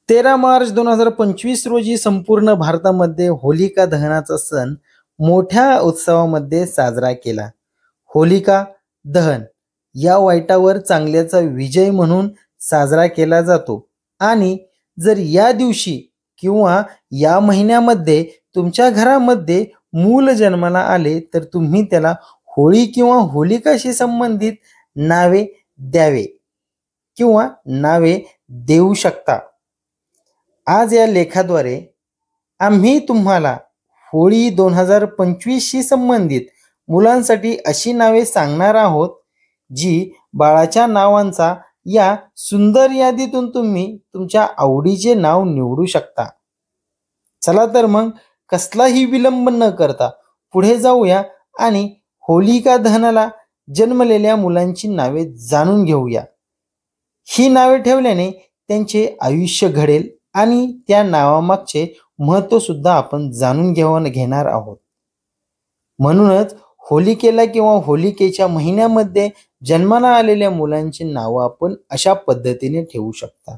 13 मार्च 2025 रोजी संपूर्ण भारतामध्ये होलिका दहनाचा सण मोठ्या उत्सवामध्ये साजरा केला. होलिका दहन या वाईटावर चांगल्याचा विजय म्हणून साजरा केला जातो आणि जर या दिवशी किंवा या महिन्यामध्ये तुमच्या घरामध्ये मूल जन्माला आले तर तुम्ही त्याला होळी किंवा होलिकाशी संबंधित नावे द्यावे किंवा नावे देऊ शकता. आज या लेखाद्वारे आम्ही तुम्हाला होळी 2025शी संबंधित मुलांसाठी अशी नावे सांगणार आहोत जी बाळाच्या नावांचा या सुंदर यादीतून तुम्ही तुमच्या आवडीचे नाव निवडू शकता. चला तर मग कसलाही विलंब न करता पुढे जाऊया आणि होलिका दहनाला जन्मलेल्या मुलांची नावे जाणून घेऊया. ही नावे ठेवल्याने त्यांचे आयुष्य घडेल आणि त्या नावामागचे महत्त्व सुद्धा आपण जाणून घेणार आहोत. म्हणूनच होलिकेला किंवा होलिकेच्या महिन्यामध्ये जन्माला आलेल्या मुलांची नावं आपण अशा पद्धतीने ठेवू शकता.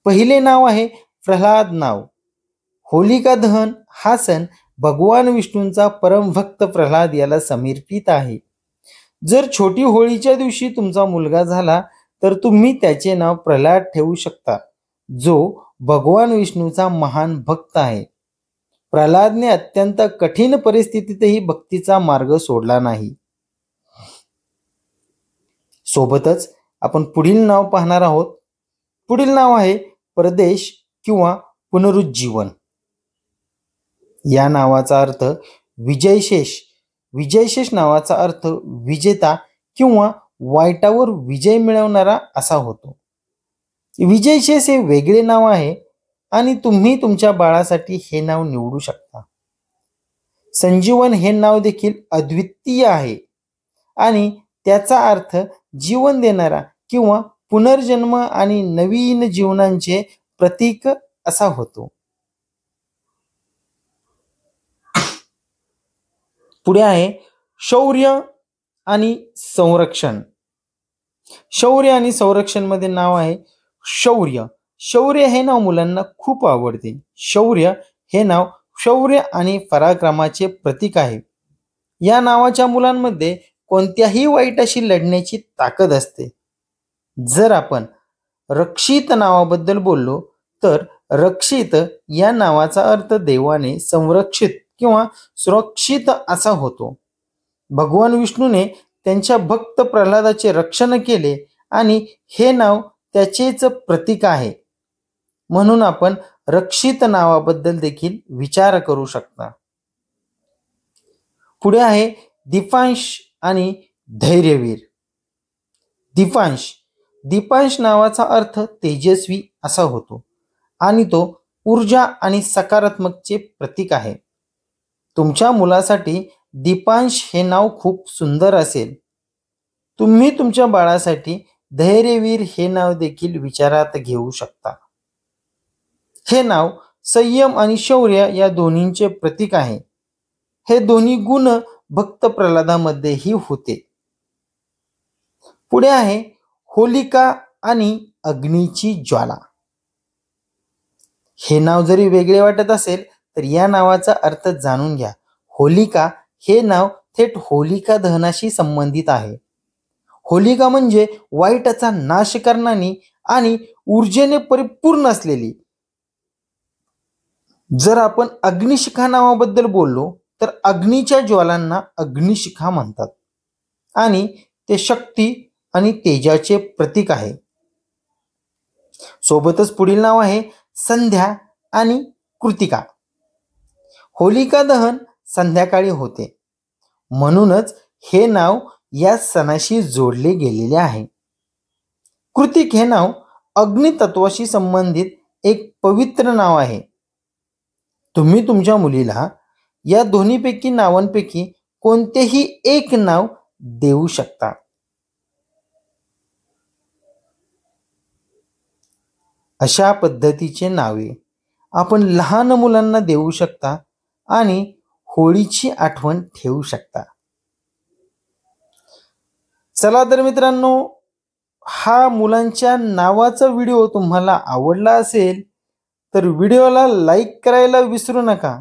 पहिले नाव आहे प्रल्हाद नाव. होलिका दहन हा सण भगवान विष्णूंचा परमभक्त प्रल्हाद याला समर्पित आहे. जर छोटी होळीच्या दिवशी तुमचा मुलगा झाला तर तुम्ही त्याचे नाव प्रल्हाद ठेवू शकता, जो भगवान विष्णूचा महान भक्त आहे. प्रल्हादने अत्यंत कठीण परिस्थितीतही भक्तीचा मार्ग सोडला नाही. सोबतच आपण पुढील नाव पाहणार आहोत. पुढील नाव आहे परदेश किंवा पुनरुज्जीवन. या नावाचा अर्थ विजयशेष. विजयशेष नावाचा अर्थ विजेता किंवा वाईटावर विजय मिळवणारा असा होतो. विजयशेष हे वेगळे नाव आहे आणि तुम्ही तुमच्या बाळासाठी हे नाव निवडू शकता. संजीवन हे नाव देखील अद्वितीय आहे आणि त्याचा अर्थ जीवन देणारा किंवा पुनर्जन्म आणि नवीन जीवनाचे प्रतीक असा होतो. पुढे आहे शौर्य आणि संरक्षण. शौर्य आणि संरक्षण मध्ये नाव आहे शौर्य. शौर्य हे नाव मुलांना खूप आवडते. शौर्य हे नाव शौर्य आणि पराक्रमाचे प्रतीक आहे. या नावाच्या मुलांमध्ये कोणत्याही वाईटाशी लढण्याची ताकद असते. जर आपण रक्षित नावाबद्दल बोललो तर रक्षित या नावाचा अर्थ देवाने संरक्षित किंवा सुरक्षित असा होतो. भगवान विष्णूने त्यांच्या भक्त प्रल्हादाचे रक्षण केले आणि हे नाव त्याचेच प्रतीक आहे. म्हणून आपण रक्षित नावाबद्दल देखील विचार करू शकता. पुढे आहे दीपांश आणि धैर्यवीर. दीपांश. दीपांश नावाचा अर्थ तेजस्वी असा होतो आणि तो ऊर्जा आणि सकारात्मकचे प्रतीक आहे. तुमच्या मुलासाठी दीपांश हे नाव खूप सुंदर असेल. तुम्ही तुमच्या बाळासाठी धैर्यवीर हे नाव देखील विचारात घेऊ शकता. हे नाव संयम आणि शौर्य या दोन्हींचे प्रतीक आहे. हे दोन्ही गुण भक्त प्रल्हादामध्येही होते. पुढे आहे होलिका आणि अग्नीची ज्वाला. हे नाव जरी वेगळे वाटत असेल तर या नावाचा अर्थ जाणून घ्या. होलिका हे नाव थेट होलिका दहनाशी संबंधित आहे. होलिका म्हणजे वाईटाचा नाश करणारी आणि ऊर्जेने परिपूर्ण असलेली. जर आपण अग्निशिखा नावाबद्दल बोललो तर अग्नीच्या ज्वालांना अग्निशिखा म्हणतात आणि ते शक्ती आणि तेजाचे प्रतीक आहे. सोबतच पुढील नाव आहे संध्या आणि कृतिका. होलिका दहन संध्याकाळी होते म्हणूनच हे नाव या सणाशी जोडले गेलेले आहे. कृतिक हे नाव अग्नितत्वाशी संबंधित एक पवित्र नाव आहे. तुम्ही तुमच्या मुलीला या दोन्हीपैकी नावांपैकी कोणतेही एक नाव देऊ शकता. अशा पद्धतीचे नावे आपण लहान मुलांना देऊ शकता आणि होळीची आठवण ठेवू शकता. चला तर मित्रांनो, हा मुलांच्या नावाचा व्हिडिओ तुम्हाला आवडला असेल तर व्हिडिओला लाईक करायला विसरू नका.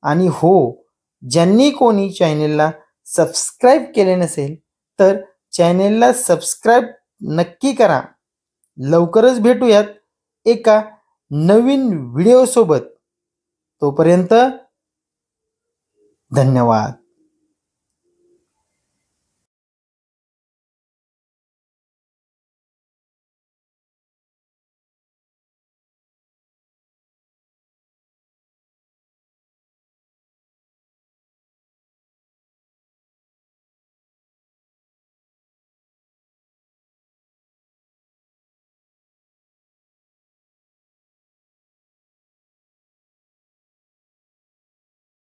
आणि हो, ज्यांनी कोणी चॅनेलला सबस्क्राईब केले नसेल तर चॅनेलला सबस्क्राईब नक्की करा. लवकरच भेटूयात एका नवीन व्हिडिओसोबत. तोपर्यंत धन्यवाद.